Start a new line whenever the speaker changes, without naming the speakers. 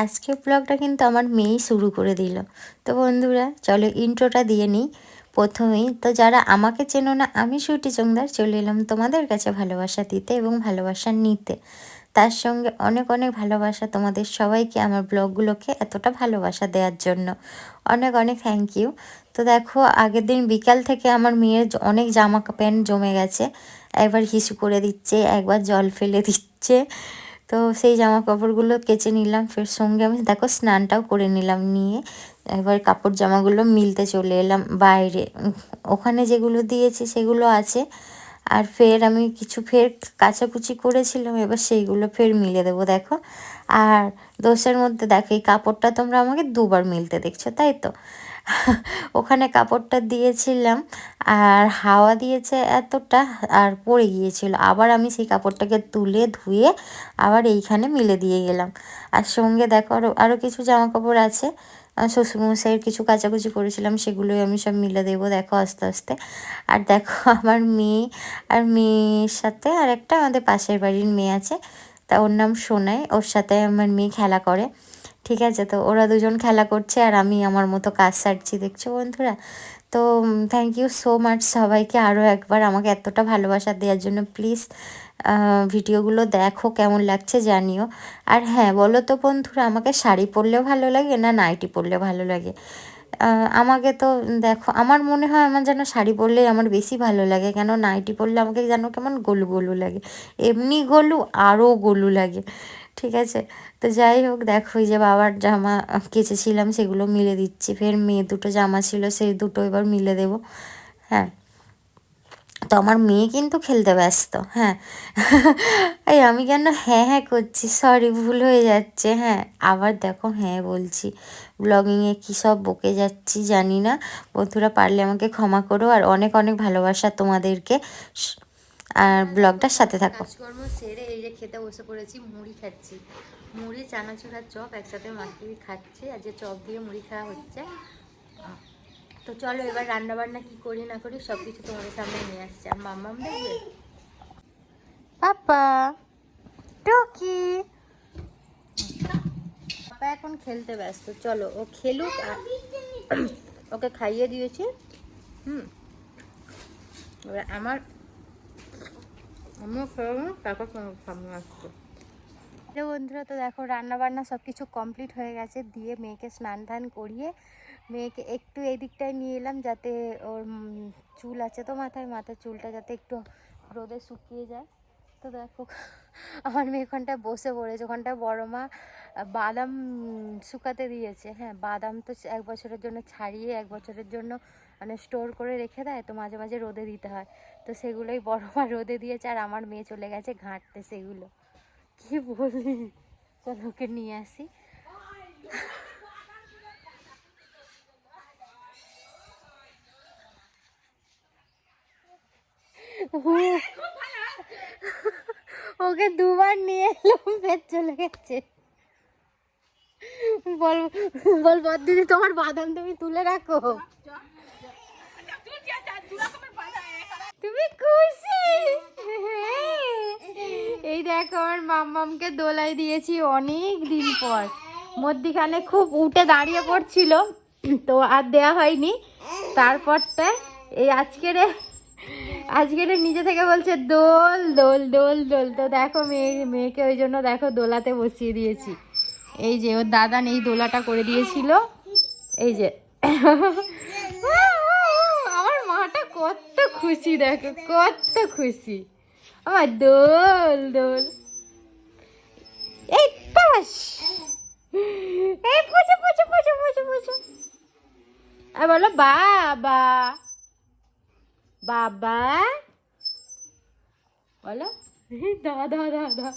আজকের ব্লগটা কিন্তু আমার মেয়েই শুরু করে দিল। তো বন্ধুরা চলো ইন্ট্রোটা দিয়ে নিই প্রথমেই। তো যারা আমাকে চেনো না, আমি সুইটি চোংদার চলে এলাম তোমাদের কাছে ভালোবাসা দিতে এবং ভালোবাসা নিতে। তার সঙ্গে অনেক অনেক ভালোবাসা তোমাদের সবাইকে আমার ব্লগগুলোকে এতটা ভালোবাসা দেওয়ার জন্য অনেক অনেক থ্যাংক ইউ। তো দেখো আগের দিন বিকাল থেকে আমার মেয়ের অনেক জামা প্যান্ট জমে গেছে, একবার হিসু করে দিচ্ছে, একবার জল ফেলে দিচ্ছে। তো সেই জামা কাপড়গুলো কেচে নিলাম, ফের সঙ্গে আমি দেখো স্নানটাও করে নিলাম, নিয়ে এবার কাপড় জামাগুলো মিলতে চলে এলাম বাইরে। ওখানে যেগুলো দিয়েছি সেগুলো আছে, আর ফের আমি কিছু ফের কাচাকুচি করেছিলাম, এবার সেইগুলো ফের মিলে দেবো দেখো। আর দোষের মধ্যে দেখো এই কাপড়টা তোমরা আমাকে দুবার মিলতে দেখছো, তাই তো? ওখানে কাপড়টা দিয়েছিলাম আর হাওয়া দিয়েছে এতটা, আর পড়ে গিয়েছিল, আবার আমি সেই কাপড়টাকে তুলে ধুয়ে আবার এইখানে মিলে দিয়ে গেলাম। আর সঙ্গে দেখো আরও কিছু জামা কাপড় আছে, শ্বশুরমশাইয়ের কিছু কাচাকুচি করেছিলাম, সেগুলোই আমি সব মিলে দেবো দেখো আস্তে আস্তে। আর দেখো আমার মেয়ে আর মেয়ের সাথে আর একটা আমাদের পাশের বাড়ির মেয়ে আছে, তা ওর নাম সোনাই, ওর সাথে আমার মেয়ে খেলা করে। ঠিক আছে, তো ওরা দুজন খেলা করছে আর আমি আমার মতো কাজ সারছি, দেখছো বন্ধুরা। তো থ্যাংক ইউ সো মাচ সবাইকে আরও একবার আমাকে এতটা ভালোবাসা দেওয়ার জন্য। প্লিজ ভিডিওগুলো দেখো, কেমন লাগছে জানিও। আর হ্যাঁ বলো তো বন্ধুরা, আমাকে শাড়ি পরলেও ভালো লাগে না নাইটি পরলে ভালো লাগে? আমাকে তো দেখো, আমার মনে হয় আমার যেন শাড়ি পরলেই আমার বেশি ভালো লাগে, কেন নাইটি পরলে আমাকে যেন কেমন গলু গলু লাগে, এমনি গলু আরও গলু লাগে। ঠিক আছে, তো যাই হোক দেখো এই যে বাবার জামা কেচেছিলাম সেগুলো মিলে দিচ্ছি, ফের মেয়ে দুটো জামা ছিল সেই দুটো এবার মিলে দেবো। হ্যাঁ, তো আমার মেয়ে কিন্তু খেলতে ব্যস্ত। হ্যাঁ, এই আমি কেন হ্যাঁ হ্যাঁ করছি, সরি ভুল হয়ে যাচ্ছে। হ্যাঁ আবার দেখো হ্যাঁ বলছি, ব্লগিংয়ে কী সব বকে যাচ্ছি জানি না, বন্ধুরা পারলে আমাকে ক্ষমা করো, আর অনেক অনেক ভালোবাসা তোমাদেরকে, আর ব্লগটার সাথে থাকো।
কাজকর্ম সেরে এই যে খেতে বসে পড়েছি, মুড়ি খাচ্ছি, মুড়ি চানাচুর আর চপ একসাথে মাখিয়ে খাচ্ছি, আর যে চপ দিয়ে মুড়ি খাওয়া হচ্ছে। তো চলো এবার রান্না বান্না কি করি না করি সব কিছু তোমাদের সামনে নিয়ে আসছি। আর মাম্মাম দেখবে, পাপা টকি, পাপা এখন খেলতে ব্যস্ত, চলো ও খেলুক। ওকে খাইয়ে দিয়েছি। এবার আমিও খেলাম, তারপর তোমার সামনে আসতো। বন্ধুরা তো দেখো রান্না বান্না সব কিছু কমপ্লিট হয়ে গেছে, দিয়ে মেয়েকে স্নান ধান করিয়ে মেয়েকে একটু এই দিকটায় নিয়ে এলাম, যাতে ওর চুল আছে তো মাথায়, মাথার চুলটা যাতে একটু রোদে শুকিয়ে যায়। তো দেখো আমার মেয়ে ওখানটায় বসে পড়েছে, ওখানটায় বড় মা বাদাম শুকাতে দিয়েছে। হ্যাঁ, বাদাম তো 1 বছরের জন্য ছাড়িয়ে 1 বছরের জন্য মানে স্টোর করে রেখে দেয়, তো মাঝে মাঝে রোদে দিতে হয়, তো সেগুলোই বড় মা রোদে দিয়েছে, আর আমার মেয়ে চলে গেছে ঘাঁটতে সেগুলো। কি বলি, চলো ওকে নিয়ে আসি। ওকে দুবার নিয়ে এলাম, ফের চলে গেছে। বল বল বল দিদি, তোমার বাদাম তুমি তুলে রাখো, তুমি খুশি? এই দেখো আমার মাম্মামকে দোলাই দিয়েছি অনেক দিন পর, মধ্যিখানে খুব উঠে দাঁড়িয়ে পড়ছিল, তো আর দেয়া হয়নি। তারপরটা এই আজকের নিজে থেকে বলছে দোল দোল দোল দোল। তো দেখো মেয়েকে ওই জন্য দেখো দোলাতে বসিয়ে দিয়েছি। এই যে ওর দাদা এই দোলাটা করে দিয়েছিল, এই যে আমার মাটা কত খুশি, দেখো কত খুশি, আমার দোল দোল। এই তাস, এই পুচু পুচু পুচু পুচু পুচু, আর বলো বাবা বাবা, বলো দাদা দাদা।